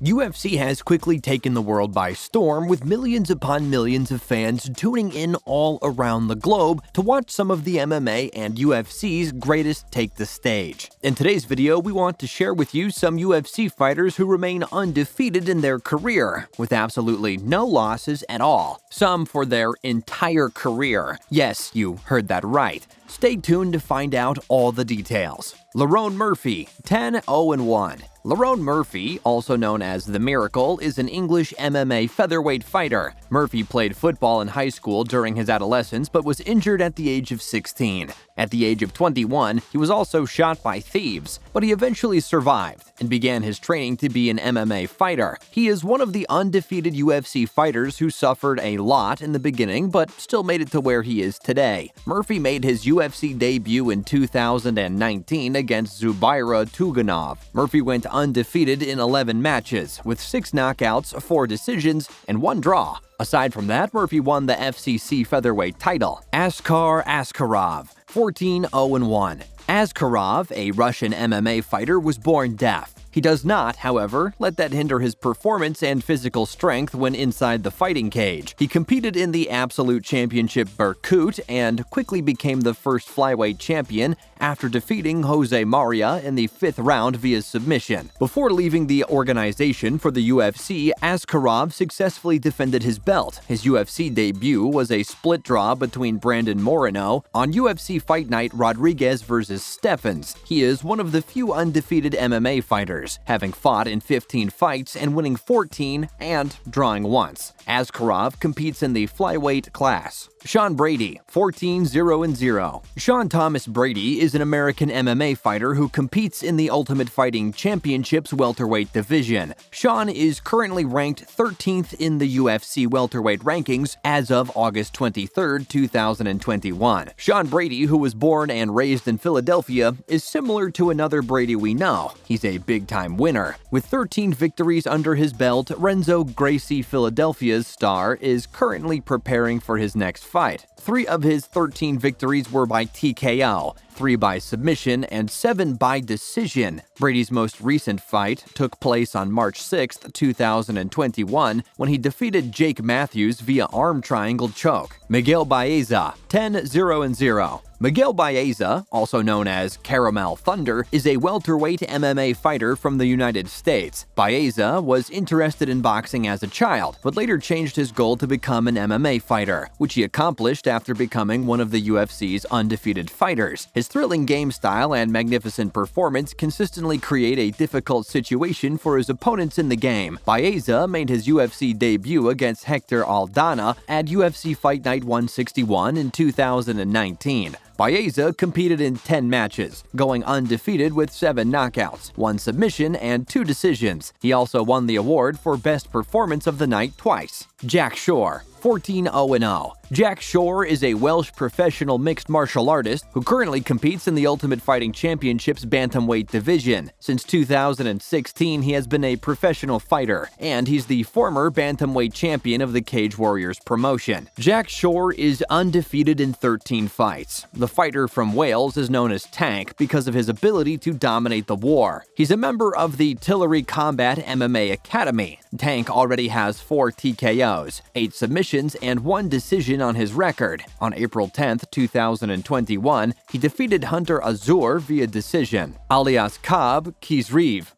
UFC has quickly taken the world by storm, with millions upon millions of fans tuning in all around the globe to watch some of the MMA and UFC's greatest take the stage. In today's video, we want to share with you some UFC fighters who remain undefeated in their career, with absolutely no losses at all, some for their entire career. Yes, you heard that right. Stay tuned to find out all the details. Lerone Murphy, 10-0-1. Lerone Murphy, also known as The Miracle, is an English MMA featherweight fighter. Murphy played football in high school during his adolescence but was injured at the age of 16. At the age of 21, he was also shot by thieves, but he eventually survived and began his training to be an MMA fighter. He is one of the undefeated UFC fighters who suffered a lot in the beginning but still made it to where he is today. Murphy made his UFC debut in 2019 against Zubaira Tugunov. Murphy went undefeated in 11 matches, with 6 knockouts, 4 decisions, and 1 draw. Aside from that, Murphy won the FCC featherweight title. Askar Askarov, 14-0-1. Askarov, a Russian MMA fighter, was born deaf. He does not, however, let that hinder his performance and physical strength when inside the fighting cage. He competed in the Absolute Championship Berkut and quickly became the first flyweight champion after defeating Jose Maria in the 5th round via submission. Before leaving the organization for the UFC, Askarov successfully defended his belt. His UFC debut was a split draw between Brandon Moreno on UFC Fight Night Rodriguez vs. Stephens. He is one of the few undefeated MMA fighters, having fought in 15 fights and winning 14 and drawing once. Askarov competes in the flyweight class. Sean Brady, 14-0-0. Sean Thomas Brady is an American MMA fighter who competes in the Ultimate Fighting Championship's welterweight division. Sean is currently ranked 13th in the UFC welterweight rankings as of August 23, 2021. Sean Brady, who was born and raised in Philadelphia, is similar to another Brady we know. He's a big-time winner. With 13 victories under his belt, Renzo Gracie, Philadelphia's star, is currently preparing for his next fight. 3 of his 13 victories were by TKO, 3 by submission, and 7 by decision. Brady's most recent fight took place on March 6, 2021, when he defeated Jake Matthews via arm triangle choke. Miguel Baeza, 10-0-0. Miguel Baeza, also known as Caramel Thunder, is a welterweight MMA fighter from the United States. Baeza was interested in boxing as a child, but later changed his goal to become an MMA fighter, which he accomplished after becoming one of the UFC's undefeated fighters. His thrilling game style and magnificent performance consistently create a difficult situation for his opponents in the game. Baeza made his UFC debut against Hector Aldana at UFC Fight Night 161 in 2019. Baeza competed in 10 matches, going undefeated with 7 knockouts, 1 submission, and 2 decisions. He also won the award for Best Performance of the Night twice. Jack Shore, 14-0-0. Jack Shore is a Welsh professional mixed martial artist who currently competes in the Ultimate Fighting Championship's bantamweight division. Since 2016, he has been a professional fighter, and he's the former bantamweight champion of the Cage Warriors promotion. Jack Shore is undefeated in 13 fights. The fighter from Wales is known as Tank because of his ability to dominate the war. He's a member of the Tillery Combat MMA Academy. Tank already has 4 TKOs, 8 submissions, and 1 decision on his record. On April 10, 2021, he defeated Hunter Azur via decision. Alias Khabib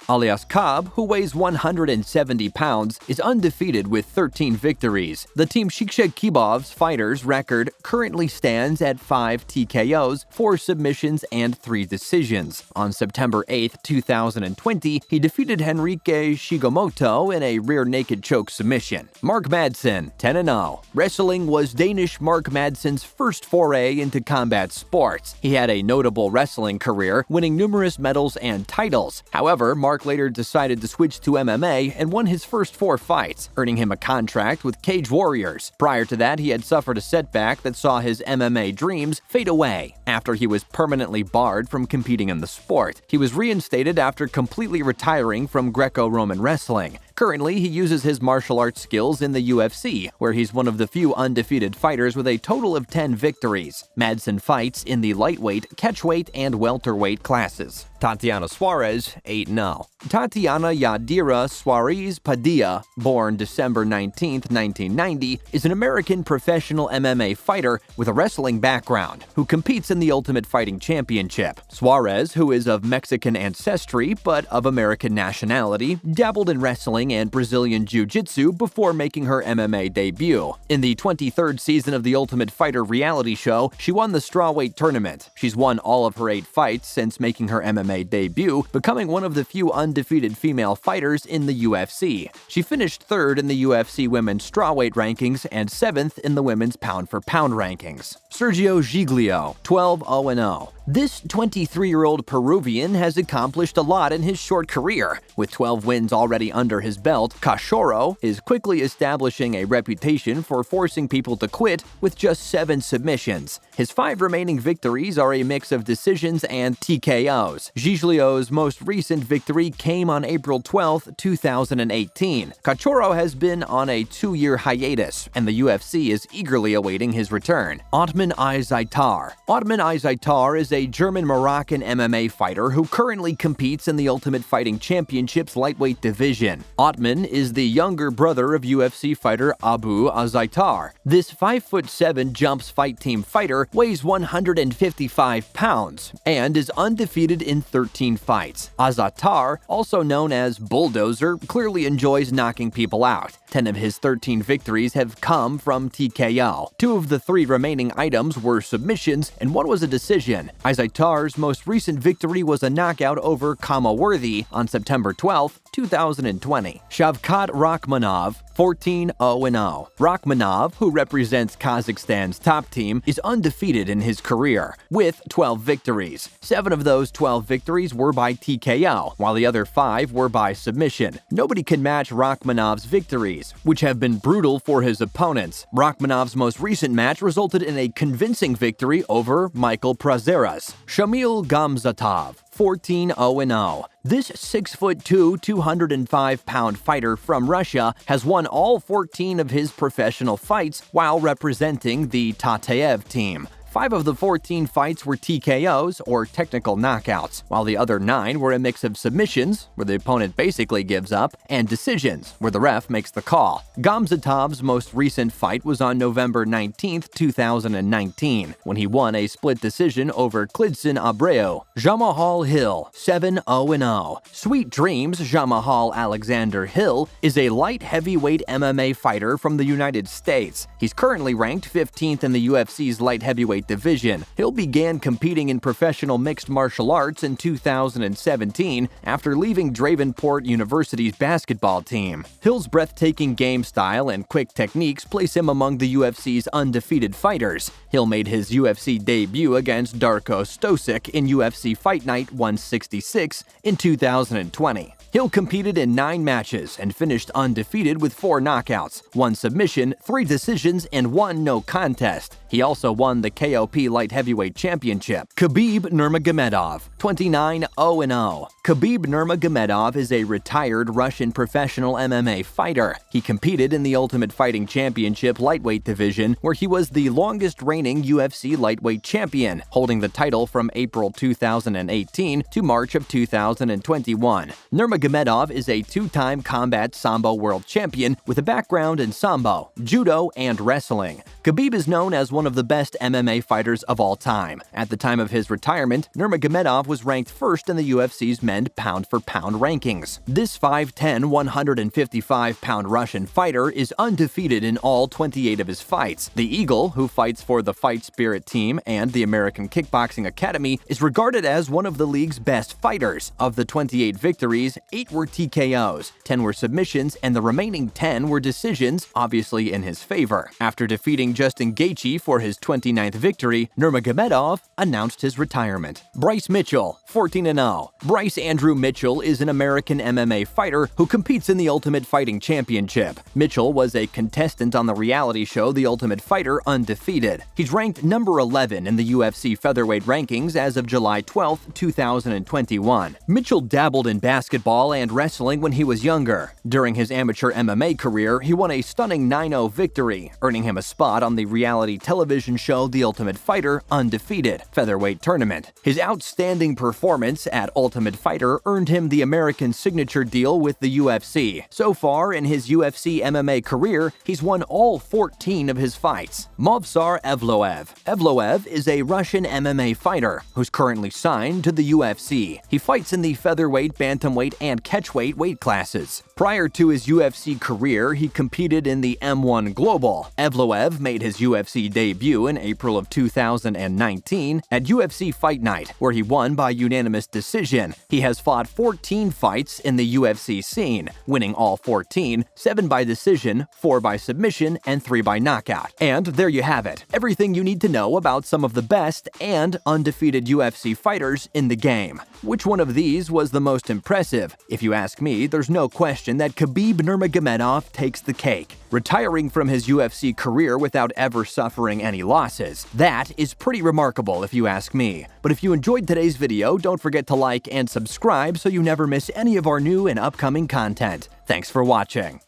Alias Khabib, who weighs 170 pounds, is undefeated with 13 victories. The Team Shiksha-Kibov's fighters record currently stands at 5 TKOs, 4 submissions, and 3 decisions. On September 8, 2020, he defeated Henrique Shigemoto in a rear naked choke submission. Mark Madsen, 10-0. Wrestling was Danish Mark Madsen's first foray into combat sports. He had a notable wrestling career, winning numerous medals and titles. However, Mark later decided to switch to MMA and won his first 4 fights, earning him a contract with Cage Warriors. Prior to that, he had suffered a setback that saw his MMA dreams fade away after he was permanently barred from competing in the sport. He was reinstated after completely retiring from Greco-Roman wrestling. Currently, he uses his martial arts skills in the UFC, where he's one of the few undefeated fighters with a total of 10 victories. Madsen fights in the lightweight, catchweight, and welterweight classes. Tatiana Suarez, 8-0. Tatiana Yadira Suarez Padilla, born December 19, 1990, is an American professional MMA fighter with a wrestling background who competes in the Ultimate Fighting Championship. Suarez, who is of Mexican ancestry but of American nationality, dabbled in wrestling and Brazilian Jiu-Jitsu before making her MMA debut. In the 23rd season of the Ultimate Fighter reality show, she won the strawweight tournament. She's won all of her 8 fights since making her MMA debut, becoming one of the few undefeated female fighters in the UFC. She finished 3rd in the UFC women's strawweight rankings and 7th in the women's pound-for-pound rankings. Sergio Giglio, 12-0-0. This 23-year-old Peruvian has accomplished a lot in his short career. With 12 wins already under his belt, Cachorro is quickly establishing a reputation for forcing people to quit with just 7 submissions. His 5 remaining victories are a mix of decisions and TKOs. Giglio's most recent victory came on April 12, 2018. Cachorro has been on a 2-year hiatus, and the UFC is eagerly awaiting his return. Ottman Izaitar. Ottman Izaitar is a German-Moroccan MMA fighter who currently competes in the Ultimate Fighting Championship's lightweight division. Ottman is the younger brother of UFC fighter Abu Azaitar. This 5'7" Jumps Fight Team fighter weighs 155 pounds and is undefeated in 13 fights. Azaitar, also known as Bulldozer, clearly enjoys knocking people out. 10 of his 13 victories have come from TKO. 2 of the 3 remaining items were submissions and 1 was a decision. Izaitar's most recent victory was a knockout over Kamaworthy on September 12, 2020. Shavkat Rakhmonov, 14-0-0. Rakhmonov, who represents Kazakhstan's top team, is undefeated in his career, with 12 victories. 7 of those 12 victories were by TKO, while the other 5 were by submission. Nobody can match Rakhmonov's victories, which have been brutal for his opponents. Rakhmonov's most recent match resulted in a convincing victory over Michael Prazeras. Shamil Gamzatov, 14-0-0. This 6'2", 205-pound fighter from Russia has won all 14 of his professional fights while representing the Tateev team. 5 of the 14 fights were TKOs, or technical knockouts, while the other 9 were a mix of submissions, where the opponent basically gives up, and decisions, where the ref makes the call. Gamzatov's most recent fight was on November 19, 2019, when he won a split decision over Klidson Abreu. Jamahal Hill, 7-0-0. Sweet Dreams Jamahal Alexander Hill is a light heavyweight MMA fighter from the United States. He's currently ranked 15th in the UFC's light heavyweight division. Hill began competing in professional mixed martial arts in 2017 after leaving Davenport University's basketball team. Hill's breathtaking game style and quick techniques place him among the UFC's undefeated fighters. Hill made his UFC debut against Darko Stosic in UFC Fight Night 166 in 2020. Hill competed in 9 matches and finished undefeated with 4 knockouts, 1 submission, 3 decisions, and 1 no contest. He also won the KOP Light Heavyweight Championship. Khabib Nurmagomedov, 29-0-0. Khabib Nurmagomedov is a retired Russian professional MMA fighter. He competed in the Ultimate Fighting Championship lightweight division, where he was the longest-reigning UFC lightweight champion, holding the title from April 2018 to March of 2021. Nurmagomedov is a 2-time combat Sambo world champion with a background in Sambo, Judo, and wrestling. Khabib is known as one of the best MMA fighters of all time. At the time of his retirement, Nurmagomedov was ranked 1st in the UFC's men's pound-for-pound rankings. This 5'10", 155-pound Russian fighter is undefeated in all 28 of his fights. The Eagle, who fights for the Fight Spirit team and the American Kickboxing Academy, is regarded as one of the league's best fighters. Of the 28 victories, 8 were TKOs, 10 were submissions, and the remaining 10 were decisions, obviously in his favor. After defeating Justin Gaethje for his 29th victory, Nurmagomedov announced his retirement. Bryce Mitchell, 14-0. Bryce Andrew Mitchell is an American MMA fighter who competes in the Ultimate Fighting Championship. Mitchell was a contestant on the reality show The Ultimate Fighter Undefeated. He's ranked number 11 in the UFC featherweight rankings as of July 12, 2021. Mitchell dabbled in basketball and wrestling when he was younger. During his amateur MMA career, he won a stunning 9-0 victory, earning him a spot on the reality television show The Ultimate Ultimate Fighter Undefeated featherweight tournament. His outstanding performance at Ultimate Fighter earned him the American signature deal with the UFC. So far in his UFC MMA career, he's won all 14 of his fights. Movsar Evloev. Evloev is a Russian MMA fighter who's currently signed to the UFC. He fights in the featherweight, bantamweight, and catchweight weight classes. Prior to his UFC career, he competed in the M1 Global. Evloev made his UFC debut in April of 2019 at UFC Fight Night, where he won by unanimous decision. He has fought 14 fights in the UFC scene, winning all 14, 7 by decision, 4 by submission, and 3 by knockout. And there you have it, everything you need to know about some of the best and undefeated UFC fighters in the game. Which one of these was the most impressive? If you ask me, there's no question that Khabib Nurmagomedov takes the cake, retiring from his UFC career without ever suffering any losses. That is pretty remarkable if you ask me. But if you enjoyed today's video, don't forget to like and subscribe so you never miss any of our new and upcoming content. Thanks for watching.